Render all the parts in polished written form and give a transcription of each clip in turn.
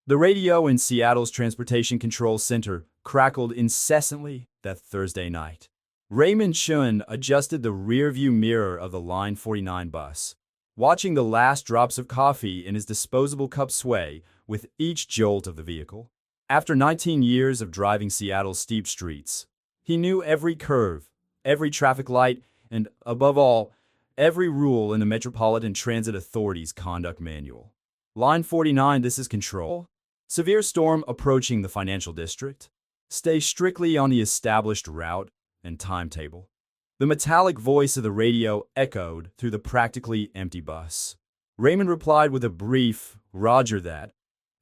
The radio in Seattle's Transportation Control Center crackled incessantly that Thursday night. Raymond Chun adjusted the rearview mirror of the Line 49 bus, watching the last drops of coffee in his disposable cup sway with each jolt of the vehicle. After 19 years of driving Seattle's steep streets, he knew every curve, every traffic light, and, above all, every rule in the Metropolitan Transit Authority's conduct manual. Line 49, this is control. Severe storm approaching the financial district. Stay strictly on the established route and timetable. The metallic voice of the radio echoed through the practically empty bus. Raymond replied with a brief, "Roger that,"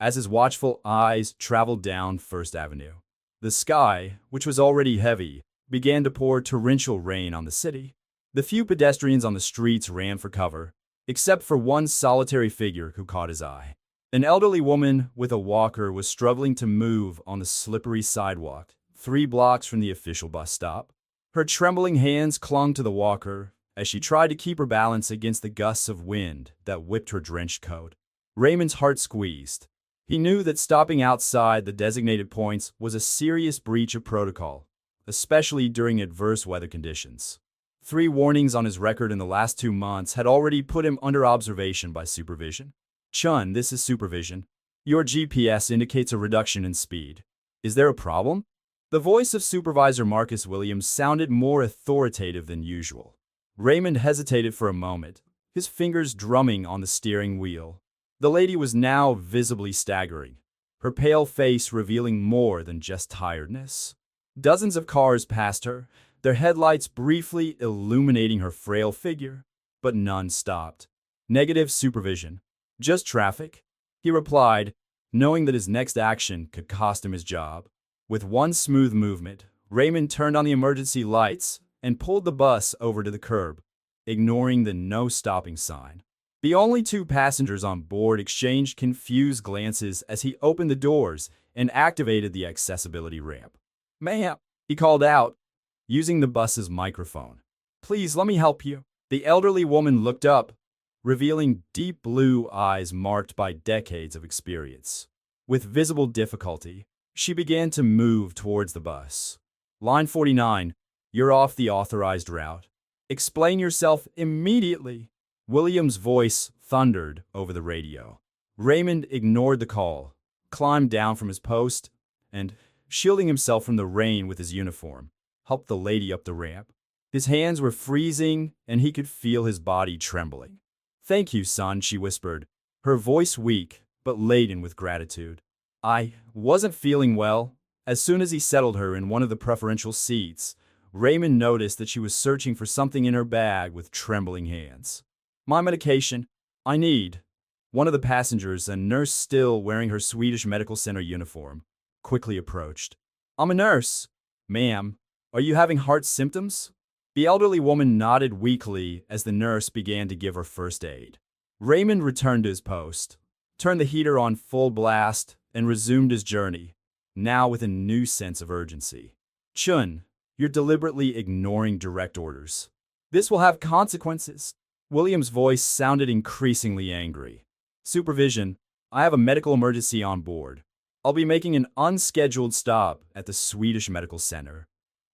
as his watchful eyes traveled down First Avenue. The sky, which was already heavy, began to pour torrential rain on the city. The few pedestrians on the streets ran for cover, except for one solitary figure who caught his eye. An elderly woman with a walker was struggling to move on the slippery sidewalk, 3 blocks from the official bus stop. Her trembling hands clung to the walker as she tried to keep her balance against the gusts of wind that whipped her drenched coat. Raymond's heart squeezed. He knew that stopping outside the designated points was a serious breach of protocol, especially during adverse weather conditions. 3 warnings on his record in the last 2 months had already put him under observation by supervision. "Chun, this is supervision. Your GPS indicates a reduction in speed. Is there a problem?" The voice of Supervisor Marcus Williams sounded more authoritative than usual. Raymond hesitated for a moment, his fingers drumming on the steering wheel. The lady was now visibly staggering, her pale face revealing more than just tiredness. Dozens of cars passed her, their headlights briefly illuminating her frail figure, but none stopped. "Negative supervision. Just traffic," he replied, knowing that his next action could cost him his job. With one smooth movement, Raymond turned on the emergency lights and pulled the bus over to the curb, ignoring the no stopping sign. The only 2 passengers on board exchanged confused glances as he opened the doors and activated the accessibility ramp. "Ma'am," he called out, using the bus's microphone. "Please let me help you." The elderly woman looked up, revealing deep blue eyes marked by decades of experience. With visible difficulty, she began to move towards the bus. "Line 49, you're off the authorized route. Explain yourself immediately." Williams' voice thundered over the radio. Raymond ignored the call, climbed down from his post, and, shielding himself from the rain with his uniform, helped the lady up the ramp. His hands were freezing, and he could feel his body trembling. "Thank you, son," she whispered, her voice weak but laden with gratitude. "I wasn't feeling well." As soon as he settled her in one of the preferential seats, Raymond noticed that she was searching for something in her bag with trembling hands. "My medication. I need." One of the passengers, a nurse still wearing her Swedish Medical Center uniform, quickly approached. "I'm a nurse." "Ma'am, are you having heart symptoms?" The elderly woman nodded weakly as the nurse began to give her first aid. Raymond returned to his post, turned the heater on full blast, and resumed his journey, now with a new sense of urgency. "Chun, you're deliberately ignoring direct orders. This will have consequences." William's voice sounded increasingly angry. "Supervision, I have a medical emergency on board. I'll be making an unscheduled stop at the Swedish Medical Center."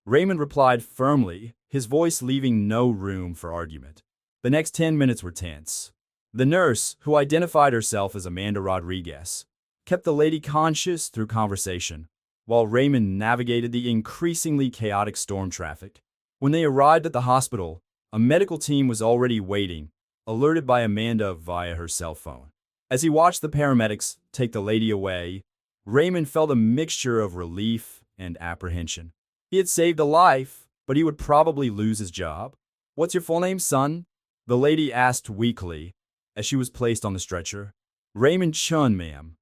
Raymond replied firmly, his voice leaving no room for argument. The next 10 minutes were tense. The nurse, who identified herself as Amanda Rodriguez, kept the lady conscious through conversation, while Raymond navigated the increasingly chaotic storm traffic. When they arrived at the hospital, a medical team was already waiting, alerted by Amanda via her cell phone. As he watched the paramedics take the lady away, Raymond felt a mixture of relief and apprehension. He had saved a life, but he would probably lose his job. "What's your full name, son?" the lady asked weakly as she was placed on the stretcher. "Raymond Chun, ma'am."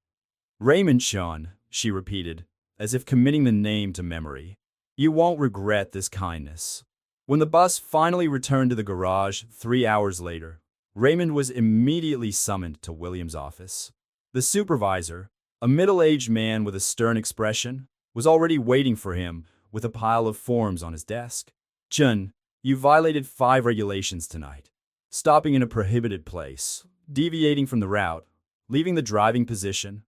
"Raymond Chun," she repeated, as if committing the name to memory. "You won't regret this kindness." When the bus finally returned to the garage 3 hours later, Raymond was immediately summoned to Williams' office. The supervisor, a middle-aged man with a stern expression, was already waiting for him with a pile of forms on his desk. "Chun, you violated 5 regulations tonight. Stopping in a prohibited place, deviating from the route, leaving the driving position,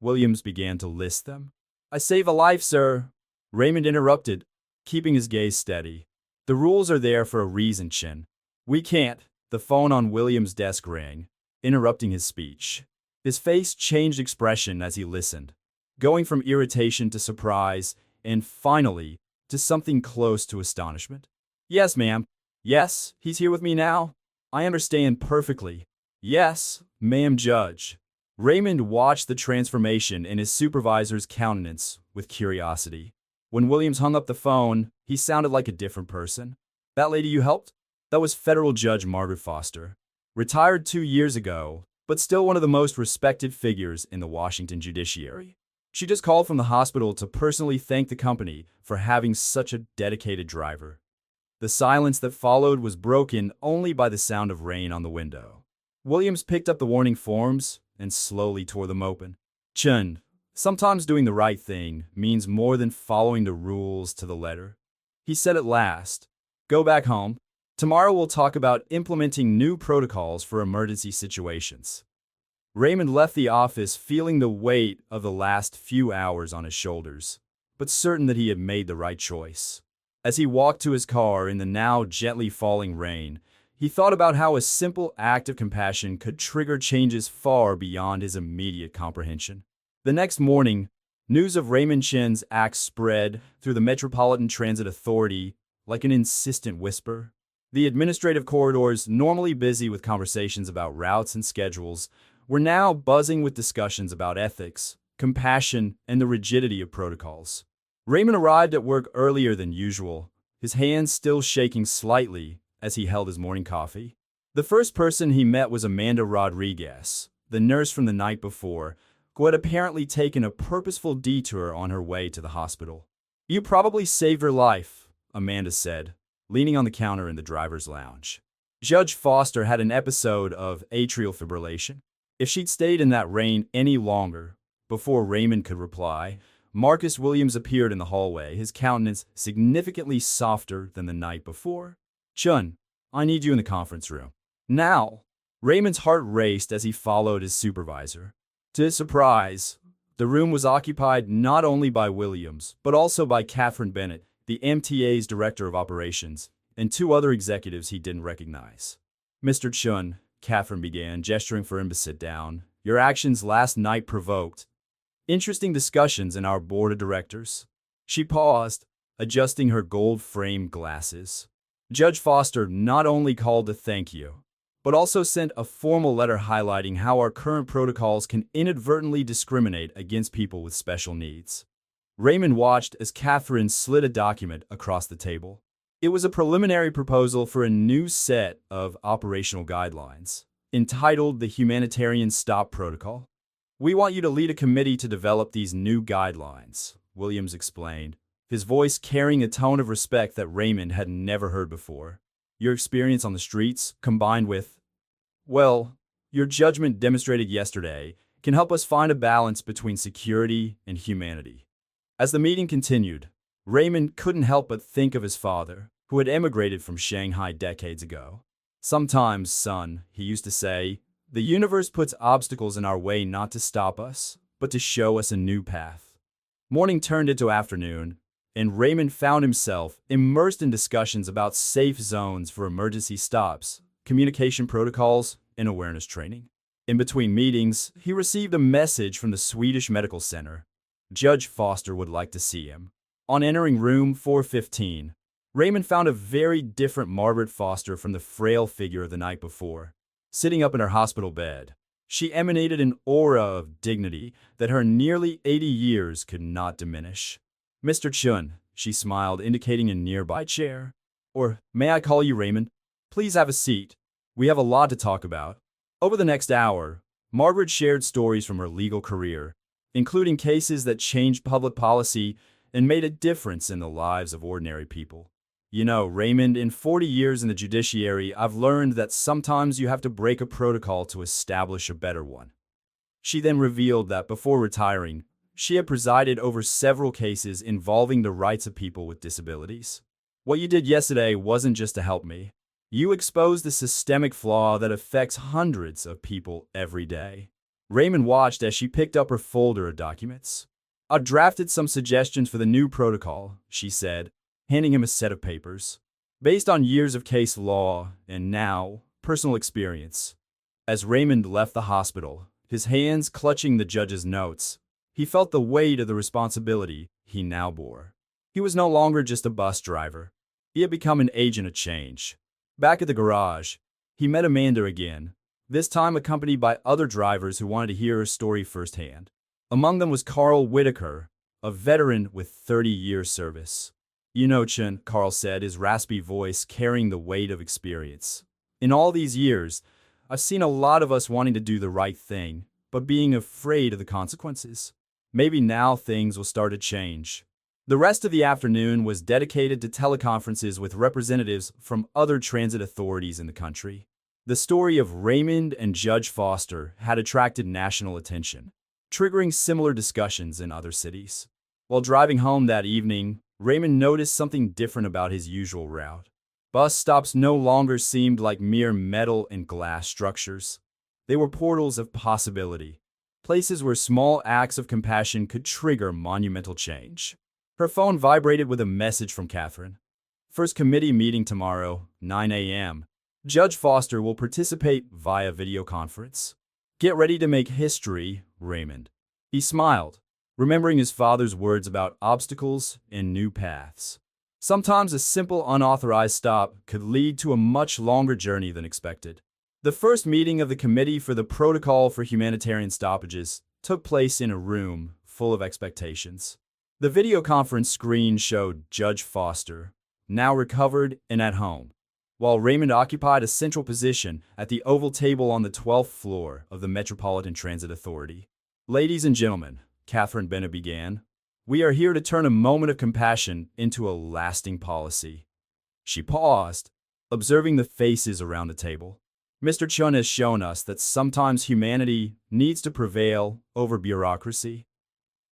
Williams began to list them. "I save a life, sir," Raymond interrupted, keeping his gaze steady. "The rules are there for a reason, Chin. We can't." The phone on Williams' desk rang, interrupting his speech. His face changed expression as he listened, going from irritation to surprise, and finally, to something close to astonishment. "Yes, ma'am. Yes, he's here with me now. I understand perfectly. Yes, ma'am, Judge." Raymond watched the transformation in his supervisor's countenance with curiosity. When Williams hung up the phone, he sounded like a different person. "That lady you helped? That was Federal Judge Margaret Foster. Retired 2 years ago, but still one of the most respected figures in the Washington judiciary. She just called from the hospital to personally thank the company for having such a dedicated driver." The silence that followed was broken only by the sound of rain on the window. Williams picked up the warning forms and slowly tore them open. "Chun, sometimes doing the right thing means more than following the rules to the letter," he said at last. "Go back home. Tomorrow we'll talk about implementing new protocols for emergency situations." Raymond left the office feeling the weight of the last few hours on his shoulders, but certain that he had made the right choice. As he walked to his car in the now gently falling rain, he thought about how a simple act of compassion could trigger changes far beyond his immediate comprehension. The next morning, news of Raymond Chen's act spread through the Metropolitan Transit Authority like an insistent whisper. The administrative corridors, normally busy with conversations about routes and schedules, were now buzzing with discussions about ethics, compassion, and the rigidity of protocols. Raymond arrived at work earlier than usual, his hands still shaking slightly as he held his morning coffee. The first person he met was Amanda Rodriguez, the nurse from the night before, who had apparently taken a purposeful detour on her way to the hospital. "You probably saved her life," Amanda said, leaning on the counter in the driver's lounge. "Judge Foster had an episode of atrial fibrillation. If she'd stayed in that rain any longer," before Raymond could reply, Marcus Williams appeared in the hallway, his countenance significantly softer than the night before. "Chun, I need you in the conference room. Now." Raymond's heart raced as he followed his supervisor. To his surprise, the room was occupied not only by Williams, but also by Catherine Bennett, the MTA's Director of Operations, and 2 other executives he didn't recognize. "Mr. Chun," Catherine began, gesturing for him to sit down, "your actions last night provoked interesting discussions in our board of directors." She paused, adjusting her gold-framed glasses. "Judge Foster not only called to thank you, but also sent a formal letter highlighting how our current protocols can inadvertently discriminate against people with special needs." Raymond watched as Catherine slid a document across the table. It was a preliminary proposal for a new set of operational guidelines, entitled the Humanitarian Stop Protocol. "We want you to lead a committee to develop these new guidelines," Williams explained, his voice carrying a tone of respect that Raymond had never heard before. "Your experience on the streets, combined with, well, your judgment demonstrated yesterday, can help us find a balance between security and humanity." As the meeting continued, Raymond couldn't help but think of his father, who had emigrated from Shanghai decades ago. "Sometimes, son," he used to say, "the universe puts obstacles in our way not to stop us, but to show us a new path." Morning turned into afternoon, and Raymond found himself immersed in discussions about safe zones for emergency stops, communication protocols, and awareness training. In between meetings, he received a message from the Swedish Medical Center. Judge Foster would like to see him. On entering room 415, Raymond found a very different Margaret Foster from the frail figure of the night before. Sitting up in her hospital bed, she emanated an aura of dignity that her nearly 80 years could not diminish. "Mr. Chun," she smiled, indicating a nearby chair. "Or may I call you Raymond? Please have a seat. We have a lot to talk about." Over the next hour, Margaret shared stories from her legal career, including cases that changed public policy and made a difference in the lives of ordinary people. "You know, Raymond, in 40 years in the judiciary, I've learned that sometimes you have to break a protocol to establish a better one." She then revealed that before retiring, she had presided over several cases involving the rights of people with disabilities. "What you did yesterday wasn't just to help me. You exposed the systemic flaw that affects hundreds of people every day." Raymond watched as she picked up her folder of documents. "I've drafted some suggestions for the new protocol," she said, handing him a set of papers. "Based on years of case law and now personal experience." As Raymond left the hospital, his hands clutching the judge's notes, he felt the weight of the responsibility he now bore. He was no longer just a bus driver. He had become an agent of change. Back at the garage, he met Amanda again, this time accompanied by other drivers who wanted to hear her story firsthand. Among them was Carl Whitaker, a veteran with 30 years service. "You know, Chun," Carl said, his raspy voice carrying the weight of experience. "In all these years, I've seen a lot of us wanting to do the right thing, but being afraid of the consequences. Maybe now things will start to change." The rest of the afternoon was dedicated to teleconferences with representatives from other transit authorities in the country. The story of Raymond and Judge Foster had attracted national attention, triggering similar discussions in other cities. While driving home that evening, Raymond noticed something different about his usual route. Bus stops no longer seemed like mere metal and glass structures. They were portals of possibility, places where small acts of compassion could trigger monumental change. Her phone vibrated with a message from Catherine. "First committee meeting tomorrow, 9 a.m. Judge Foster will participate via video conference. Get ready to make history, Raymond." He smiled, remembering his father's words about obstacles and new paths. Sometimes a simple unauthorized stop could lead to a much longer journey than expected. The first meeting of the Committee for the Protocol for Humanitarian Stoppages took place in a room full of expectations. The video conference screen showed Judge Foster, now recovered and at home, while Raymond occupied a central position at the oval table on the 12th floor of the Metropolitan Transit Authority. "Ladies and gentlemen," Catherine Bennett began, "we are here to turn a moment of compassion into a lasting policy." She paused, observing the faces around the table. "Mr. Chun has shown us that sometimes humanity needs to prevail over bureaucracy."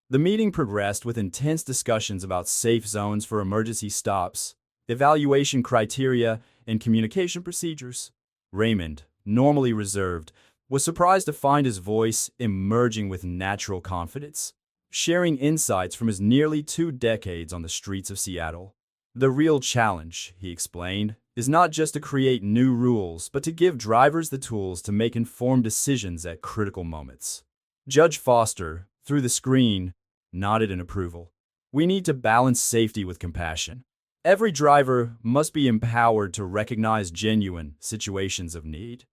The meeting progressed with intense discussions about safe zones for emergency stops, evaluation criteria, and communication procedures. Raymond, normally reserved, was surprised to find his voice emerging with natural confidence, sharing insights from his nearly 2 decades on the streets of Seattle. "The real challenge," he explained, "is not just to create new rules, but to give drivers the tools to make informed decisions at critical moments." Judge Foster, through the screen, nodded in approval. "We need to balance safety with compassion. Every driver must be empowered to recognize genuine situations of need."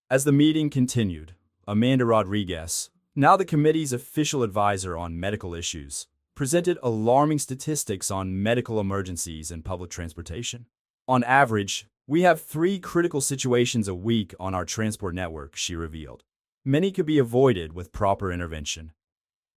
As the meeting continued, Amanda Rodriguez, now the committee's official advisor on medical issues, presented alarming statistics on medical emergencies and public transportation. "On average, we have 3 critical situations a week on our transport network," she revealed. "Many could be avoided with proper intervention."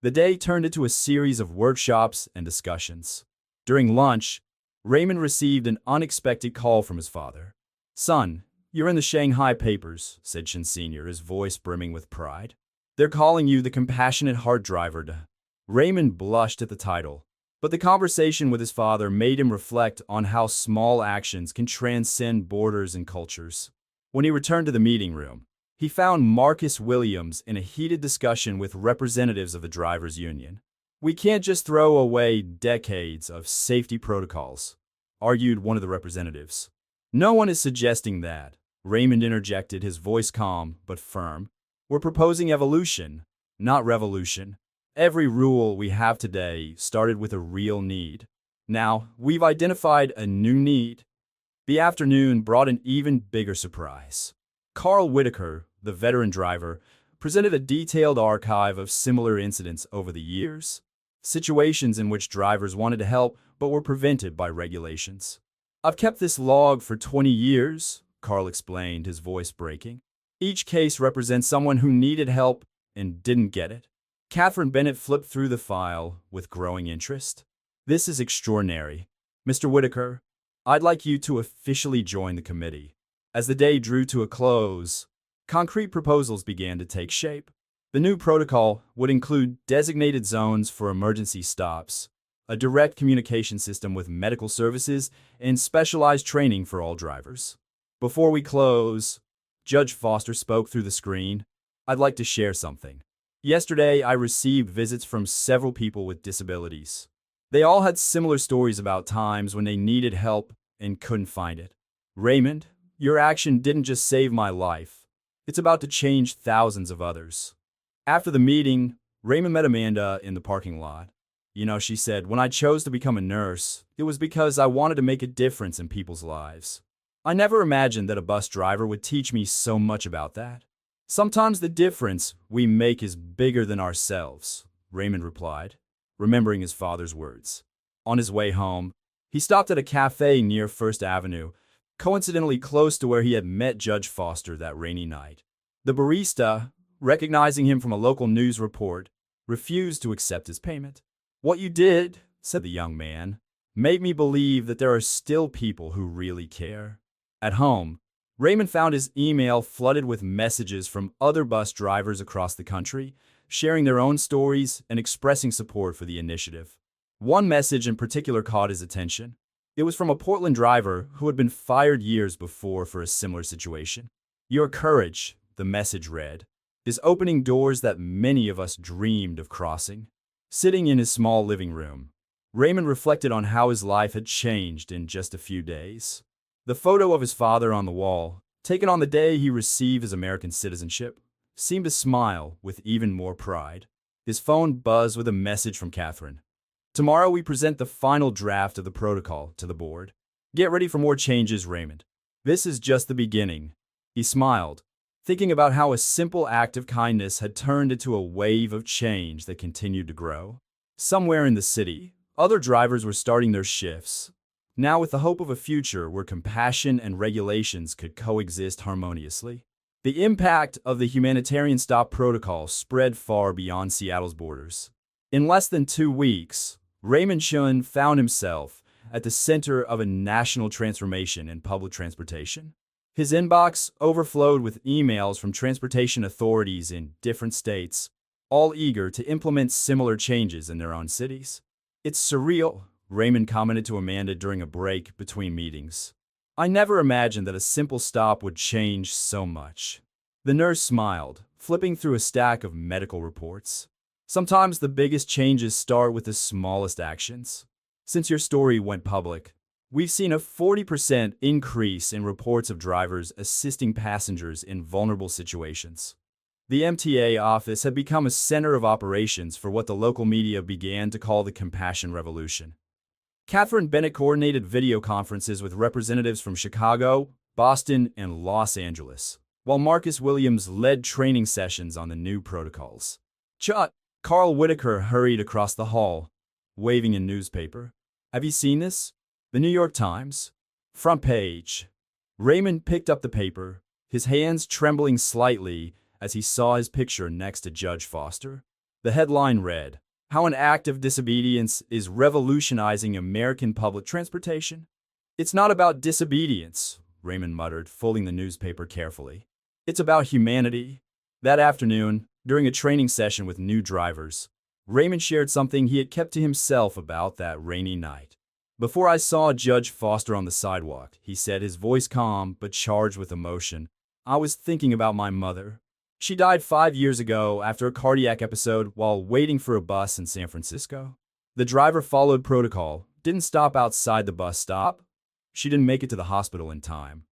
The day turned into a series of workshops and discussions. During lunch, Raymond received an unexpected call from his father. "Son, you're in the Shanghai papers," said Chen Sr., his voice brimming with pride. "They're calling you the compassionate heart driver." Raymond blushed at the title, but the conversation with his father made him reflect on how small actions can transcend borders and cultures. When he returned to the meeting room, he found Marcus Williams in a heated discussion with representatives of the drivers' union. "We can't just throw away decades of safety protocols," argued one of the representatives. "No one is suggesting that," Raymond interjected, his voice calm but firm. "We're proposing evolution, not revolution. Every rule we have today started with a real need. Now, we've identified a new need." The afternoon brought an even bigger surprise. Carl Whitaker, the veteran driver, presented a detailed archive of similar incidents over the years, situations in which drivers wanted to help but were prevented by regulations. "I've kept this log for 20 years, Carl explained, his voice breaking. "Each case represents someone who needed help and didn't get it." Catherine Bennett flipped through the file with growing interest. "This is extraordinary. Mr. Whitaker, I'd like you to officially join the committee." As the day drew to a close, concrete proposals began to take shape. The new protocol would include designated zones for emergency stops, a direct communication system with medical services, and specialized training for all drivers. "Before we close," Judge Foster spoke through the screen, I'd like to share something. Yesterday, I received visits from several people with disabilities. They all had similar stories about times when they needed help and couldn't find it. Raymond, your action didn't just save my life. It's about to change thousands of others. After the meeting, Raymond met Amanda in the parking lot. She said, when I chose to become a nurse, it was because I wanted to make a difference in people's lives. I never imagined that a bus driver would teach me so much about that. Sometimes the difference we make is bigger than ourselves, Raymond replied, remembering his father's words. On his way home, he stopped at a cafe near First Avenue, coincidentally close to where he had met Judge Foster that rainy night. The barista, recognizing him from a local news report, refused to accept his payment. "What you did," said the young man, "made me believe that there are still people who really care." At home, Raymond found his email flooded with messages from other bus drivers across the country, sharing their own stories and expressing support for the initiative. One message in particular caught his attention. It was from a Portland driver who had been fired years before for a similar situation. "Your courage," the message read, "is opening doors that many of us dreamed of crossing." Sitting in his small living room, Raymond reflected on how his life had changed in just a few days. The photo of his father on the wall, taken on the day he received his American citizenship, seemed to smile with even more pride. His phone buzzed with a message from Catherine. "Tomorrow we present the final draft of the protocol to the board. Get ready for more changes, Raymond. This is just the beginning." He smiled, thinking about how a simple act of kindness had turned into a wave of change that continued to grow. Somewhere in the city, other drivers were starting their shifts, now with the hope of a future where compassion and regulations could coexist harmoniously. The impact of the humanitarian stop protocol spread far beyond Seattle's borders. In less than 2 weeks, Raymond Shun found himself at the center of a national transformation in public transportation. His inbox overflowed with emails from transportation authorities in different states, all eager to implement similar changes in their own cities. "It's surreal," Raymond commented to Amanda during a break between meetings. "I never imagined that a simple stop would change so much." The nurse smiled, flipping through a stack of medical reports. "Sometimes the biggest changes start with the smallest actions. Since your story went public, we've seen a 40% increase in reports of drivers assisting passengers in vulnerable situations." The MTA office had become a center of operations for what the local media began to call the Compassion Revolution. Catherine Bennett coordinated video conferences with representatives from Chicago, Boston, and Los Angeles, while Marcus Williams led training sessions on the new protocols. Carl Whitaker hurried across the hall, waving a newspaper. "Have you seen this? The New York Times. Front page." Raymond picked up the paper, his hands trembling slightly as he saw his picture next to Judge Foster. The headline read, "How an Act of Disobedience is Revolutionizing American Public Transportation." "It's not about disobedience," Raymond muttered, folding the newspaper carefully. "It's about humanity." That afternoon, during a training session with new drivers, Raymond shared something he had kept to himself about that rainy night. "Before I saw Judge Foster on the sidewalk," he said, his voice calm but charged with emotion, "I was thinking about my mother. She died 5 years ago after a cardiac episode while waiting for a bus in San Francisco. The driver followed protocol, didn't stop outside the bus stop. She didn't make it to the hospital in time."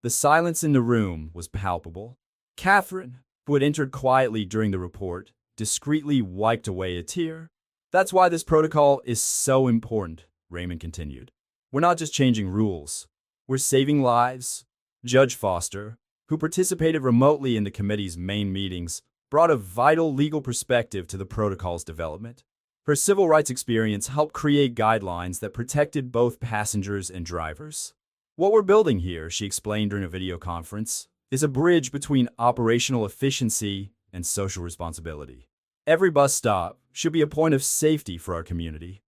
The silence in the room was palpable. Catherine, who had entered quietly during the report, discreetly wiped away a tear. "That's why this protocol is so important," Raymond continued. "We're not just changing rules. We're saving lives." Judge Foster, who participated remotely in the committee's main meetings, brought a vital legal perspective to the protocol's development. Her civil rights experience helped create guidelines that protected both passengers and drivers. "What we're building here," she explained during a video conference, "is a bridge between operational efficiency and social responsibility. Every bus stop should be a point of safety for our community."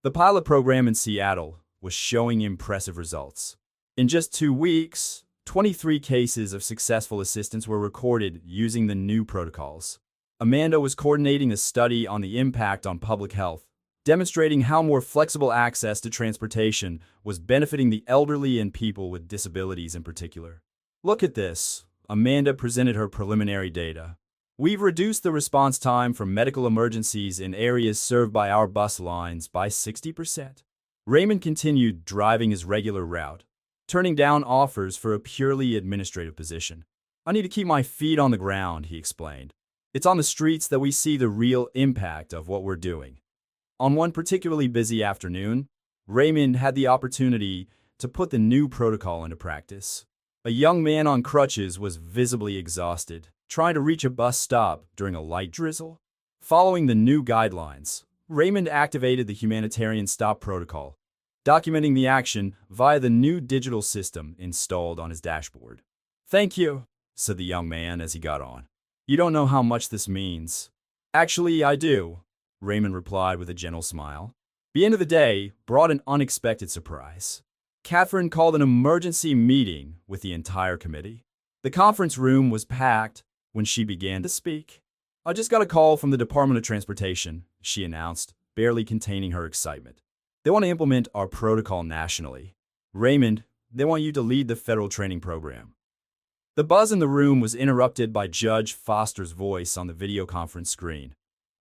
The pilot program in Seattle was showing impressive results. In just 2 weeks, 23 cases of successful assistance were recorded using the new protocols. Amanda was coordinating a study on the impact on public health, demonstrating how more flexible access to transportation was benefiting the elderly and people with disabilities in particular. "Look at this." Amanda presented her preliminary data. We've reduced the response time for medical emergencies in areas served by our bus lines by 60%. Raymond continued driving his regular route, turning down offers for a purely administrative position. I need to keep my feet on the ground, he explained. It's on the streets that we see the real impact of what we're doing. On one particularly busy afternoon, Raymond had the opportunity to put the new protocol into practice. A young man on crutches was visibly exhausted, trying to reach a bus stop during a light drizzle. Following the new guidelines, Raymond activated the humanitarian stop protocol, documenting the action via the new digital system installed on his dashboard. "Thank you," said the young man as he got on. "You don't know how much this means." "Actually, I do," Raymond replied with a gentle smile. The end of the day brought an unexpected surprise. Catherine called an emergency meeting with the entire committee. The conference room was packed when she began to speak. "I just got a call from the Department of Transportation," she announced, barely containing her excitement. "They want to implement our protocol nationally. Raymond, they want you to lead the federal training program." The buzz in the room was interrupted by Judge Foster's voice on the video conference screen.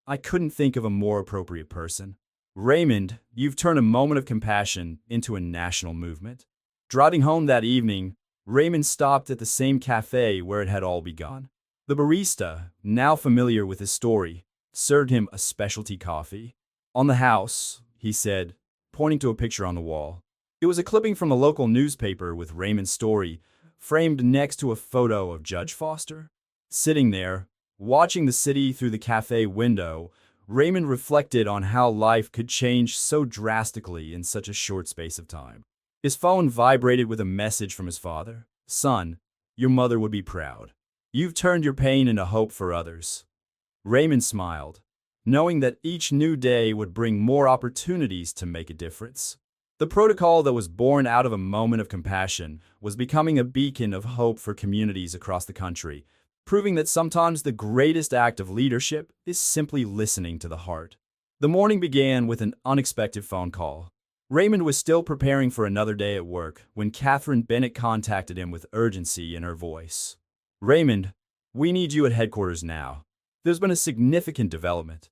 "I couldn't think of a more appropriate person. Raymond, you've turned a moment of compassion into a national movement." Driving home that evening, Raymond stopped at the same cafe where it had all begun. The barista, now familiar with his story, served him a specialty coffee. "On the house," he said, pointing to a picture on the wall. It was a clipping from a local newspaper with Raymond's story, framed next to a photo of Judge Foster. Sitting there, watching the city through the cafe window, Raymond reflected on how life could change so drastically in such a short space of time. His phone vibrated with a message from his father. "Son, your mother would be proud. You've turned your pain into hope for others." Raymond smiled, knowing that each new day would bring more opportunities to make a difference. The protocol that was born out of a moment of compassion was becoming a beacon of hope for communities across the country, proving that sometimes the greatest act of leadership is simply listening to the heart. The morning began with an unexpected phone call. Raymond was still preparing for another day at work when Catherine Bennett contacted him with urgency in her voice. "Raymond, we need you at headquarters now. There's been a significant development."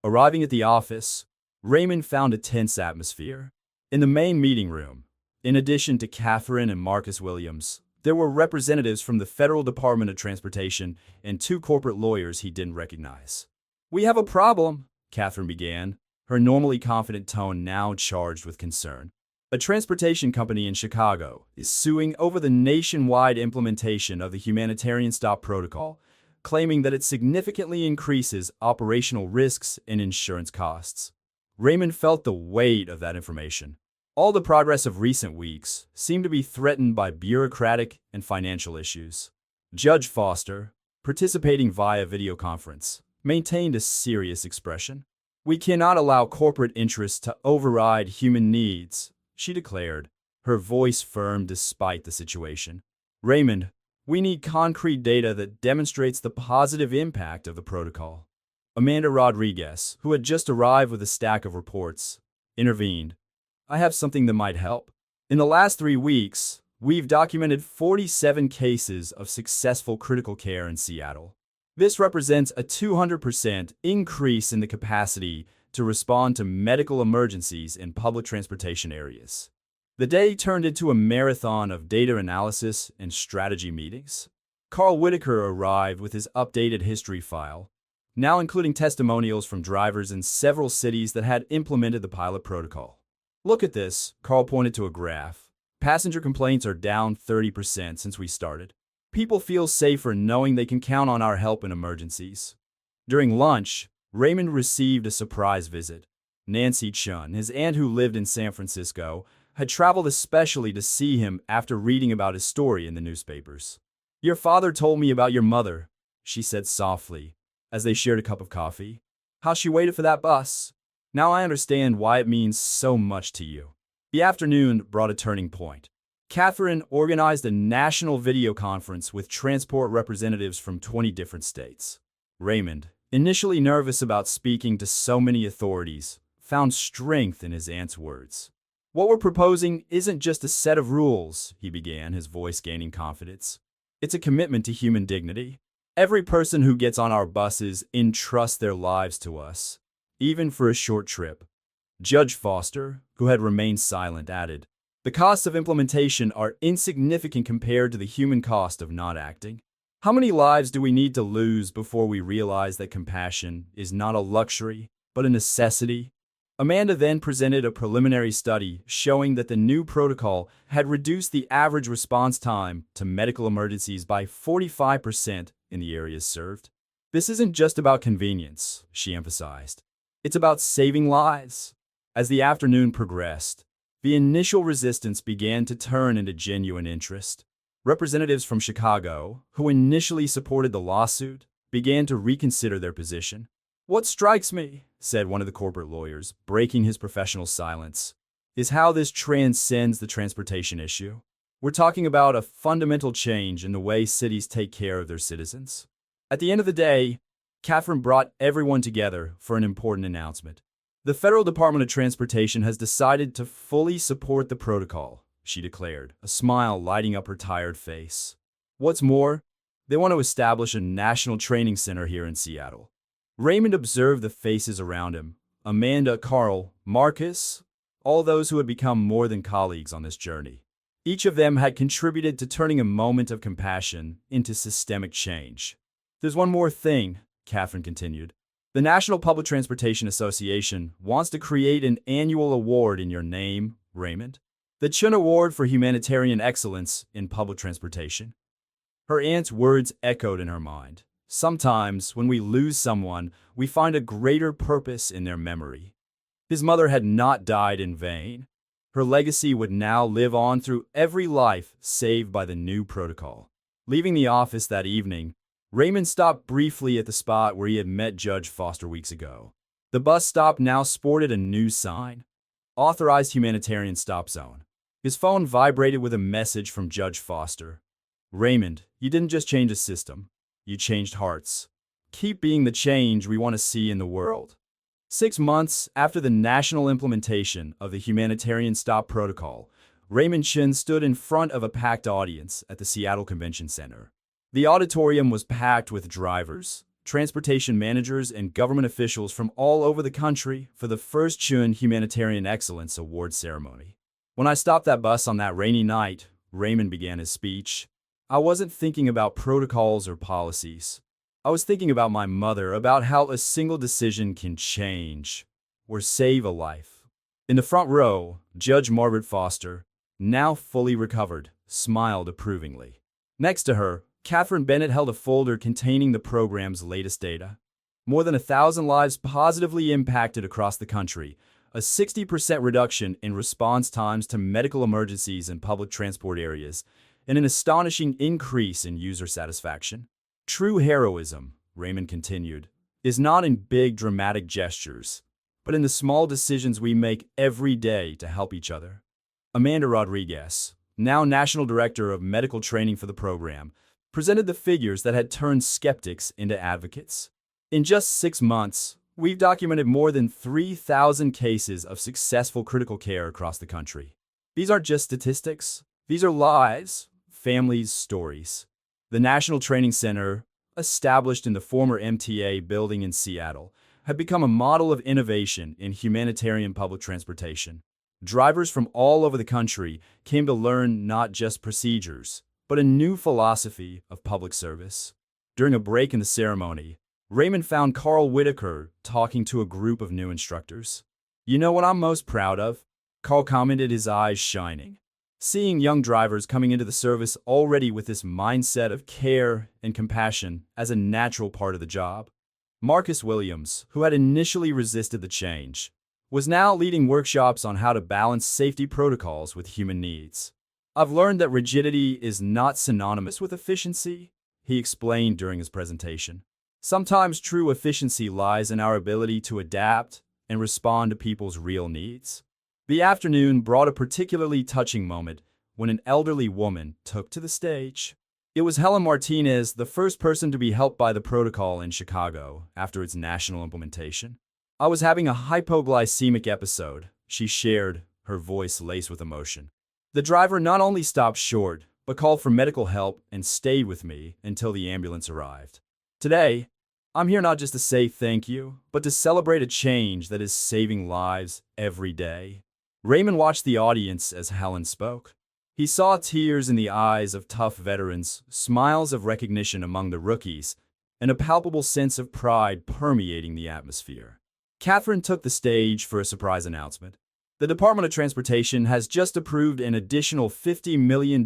Arriving at the office, Raymond found a tense atmosphere. In the main meeting room, in addition to Catherine and Marcus Williams, there were representatives from the Federal Department of Transportation and two corporate lawyers he didn't recognize. "We have a problem," Catherine began, her normally confident tone now charged with concern. "A transportation company in Chicago is suing over the nationwide implementation of the humanitarian stop protocol, claiming that it significantly increases operational risks and insurance costs." Raymond felt the weight of that information. All the progress of recent weeks seemed to be threatened by bureaucratic and financial issues. Judge Foster, participating via video conference, maintained a serious expression. "We cannot allow corporate interests to override human needs," she declared, her voice firm despite the situation. "Raymond, we need concrete data that demonstrates the positive impact of the protocol." Amanda Rodriguez, who had just arrived with a stack of reports, intervened. "I have something that might help. In the last 3 weeks, we've documented 47 cases of successful critical care in Seattle. This represents a 200% increase in the capacity to respond to medical emergencies in public transportation areas." The day turned into a marathon of data analysis and strategy meetings. Carl Whitaker arrived with his updated history file, now including testimonials from drivers in several cities that had implemented the pilot protocol. "Look at this," Carl pointed to a graph. "Passenger complaints are down 30% since we started. People feel safer knowing they can count on our help in emergencies." During lunch, Raymond received a surprise visit. Nancy Chun, his aunt who lived in San Francisco, had traveled especially to see him after reading about his story in the newspapers. "Your father told me about your mother," she said softly, as they shared a cup of coffee. "How she waited for that bus. Now I understand why it means so much to you." The afternoon brought a turning point. Catherine organized a national video conference with transport representatives from 20 different states. Raymond, initially nervous about speaking to so many authorities, found strength in his aunt's words. "What we're proposing isn't just a set of rules," he began, his voice gaining confidence. "It's a commitment to human dignity. Every person who gets on our buses entrusts their lives to us, even for a short trip. Judge Foster, who had remained silent, added, "The costs of implementation are insignificant compared to the human cost of not acting. How many lives do we need to lose before we realize that compassion is not a luxury, but a necessity?" Amanda then presented a preliminary study showing that the new protocol had reduced the average response time to medical emergencies by 45% in the areas served. "This isn't just about convenience," she emphasized. "It's about saving lives." As the afternoon progressed, the initial resistance began to turn into genuine interest. Representatives from Chicago, who initially supported the lawsuit, began to reconsider their position. "What strikes me," said one of the corporate lawyers, breaking his professional silence, "is how this transcends the transportation issue. We're talking about a fundamental change in the way cities take care of their citizens." At the end of the day, Catherine brought everyone together for an important announcement. "The Federal Department of Transportation has decided to fully support the protocol," she declared, a smile lighting up her tired face. "What's more, they want to establish a national training center here in Seattle." Raymond observed the faces around him. Amanda, Carl, Marcus, all those who had become more than colleagues on this journey. Each of them had contributed to turning a moment of compassion into systemic change. "There's one more thing," Catherine continued. "The National Public Transportation Association wants to create an annual award in your name, Raymond. The Chun Award for Humanitarian Excellence in Public Transportation." Her aunt's words echoed in her mind. Sometimes, when we lose someone, we find a greater purpose in their memory. His mother had not died in vain. Her legacy would now live on through every life saved by the new protocol. Leaving the office that evening, Raymond stopped briefly at the spot where he had met Judge Foster weeks ago. The bus stop now sported a new sign: Authorized Humanitarian Stop Zone. His phone vibrated with a message from Judge Foster. "Raymond, you didn't just change a system. You changed hearts. Keep being the change we want to see in the world." 6 months after the national implementation of the Humanitarian Stop Protocol, Raymond Chin stood in front of a packed audience at the Seattle Convention Center. The auditorium was packed with drivers, transportation managers, and government officials from all over the country for the first Chun Humanitarian Excellence Award ceremony. "When I stopped that bus on that rainy night," Raymond began his speech, "I wasn't thinking about protocols or policies. I was thinking about my mother, about how a single decision can change or save a life." In the front row, Judge Margaret Foster, now fully recovered, smiled approvingly. Next to her, Catherine Bennett held a folder containing the program's latest data. More than 1,000 lives positively impacted across the country, a 60% reduction in response times to medical emergencies in public transport areas, and an astonishing increase in user satisfaction. "True heroism," Raymond continued, "is not in big dramatic gestures, but in the small decisions we make every day to help each other." Amanda Rodriguez, now National Director of Medical Training for the program, presented the figures that had turned skeptics into advocates. "In just 6 months, we've documented more than 3,000 cases of successful critical care across the country. These aren't just statistics. These are lives, families, stories." The National Training Center, established in the former MTA building in Seattle, had become a model of innovation in humanitarian public transportation. Drivers from all over the country came to learn not just procedures, but a new philosophy of public service. During a break in the ceremony, Raymond found Carl Whitaker talking to a group of new instructors. "You know what I'm most proud of?" Carl commented, his eyes shining. "Seeing young drivers coming into the service already with this mindset of care and compassion as a natural part of the job." Marcus Williams, who had initially resisted the change, was now leading workshops on how to balance safety protocols with human needs. "I've learned that rigidity is not synonymous with efficiency," he explained during his presentation. "Sometimes true efficiency lies in our ability to adapt and respond to people's real needs." The afternoon brought a particularly touching moment when an elderly woman took to the stage. It was Helen Martinez, the first person to be helped by the protocol in Chicago after its national implementation. "I was having a hypoglycemic episode," she shared, her voice laced with emotion. "The driver not only stopped short, but called for medical help and stayed with me until the ambulance arrived. Today, I'm here not just to say thank you, but to celebrate a change that is saving lives every day. Raymond watched the audience as Helen spoke. He saw tears in the eyes of tough veterans, smiles of recognition among the rookies, and a palpable sense of pride permeating the atmosphere. Catherine took the stage for a surprise announcement. The Department of Transportation has just approved an additional $50 million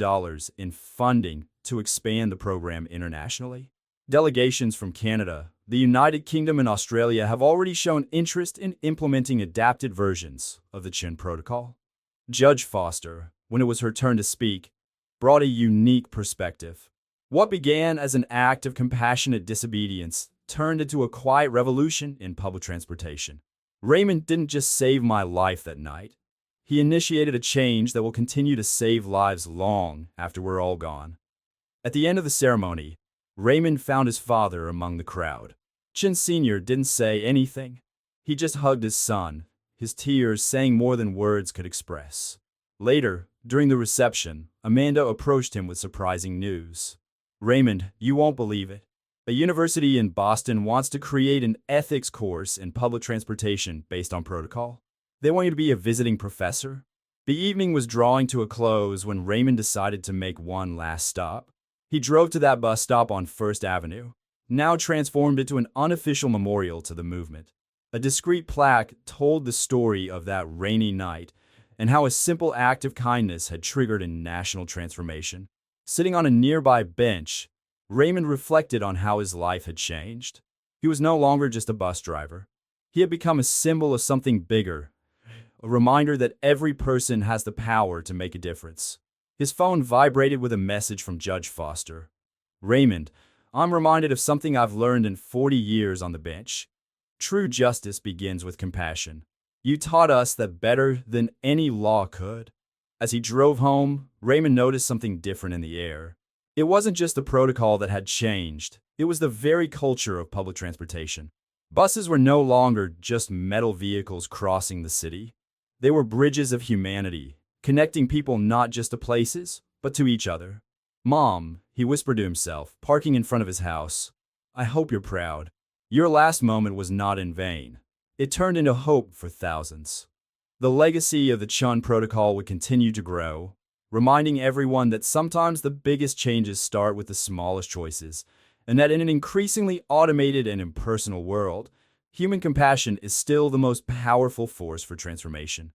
in funding to expand the program internationally. Delegations from Canada, the United Kingdom, and Australia have already shown interest in implementing adapted versions of the Chin Protocol. Judge Foster, when it was her turn to speak, brought a unique perspective. What began as an act of compassionate disobedience turned into a quiet revolution in public transportation. Raymond didn't just save my life that night. He initiated a change that will continue to save lives long after we're all gone. At the end of the ceremony, Raymond found his father among the crowd. Chin Sr. didn't say anything. He just hugged his son, his tears saying more than words could express. Later, during the reception, Amanda approached him with surprising news. Raymond, you won't believe it. A university in Boston wants to create an ethics course in public transportation based on protocol. They want you to be a visiting professor. The evening was drawing to a close when Raymond decided to make one last stop. He drove to that bus stop on First Avenue, now transformed into an unofficial memorial to the movement. A discreet plaque told the story of that rainy night and how a simple act of kindness had triggered a national transformation. Sitting on a nearby bench, Raymond reflected on how his life had changed. He was no longer just a bus driver. He had become a symbol of something bigger, a reminder that every person has the power to make a difference. His phone vibrated with a message from Judge Foster. Raymond, I'm reminded of something I've learned in 40 years on the bench. True justice begins with compassion. You taught us that better than any law could. As he drove home, Raymond noticed something different in the air. It wasn't just the protocol that had changed. It was the very culture of public transportation. Buses were no longer just metal vehicles crossing the city. They were bridges of humanity, connecting people not just to places, but to each other. Mom, he whispered to himself, parking in front of his house. I hope you're proud. Your last moment was not in vain. It turned into hope for thousands. The legacy of the Chun Protocol would continue to grow, reminding everyone that sometimes the biggest changes start with the smallest choices, and that in an increasingly automated and impersonal world, human compassion is still the most powerful force for transformation.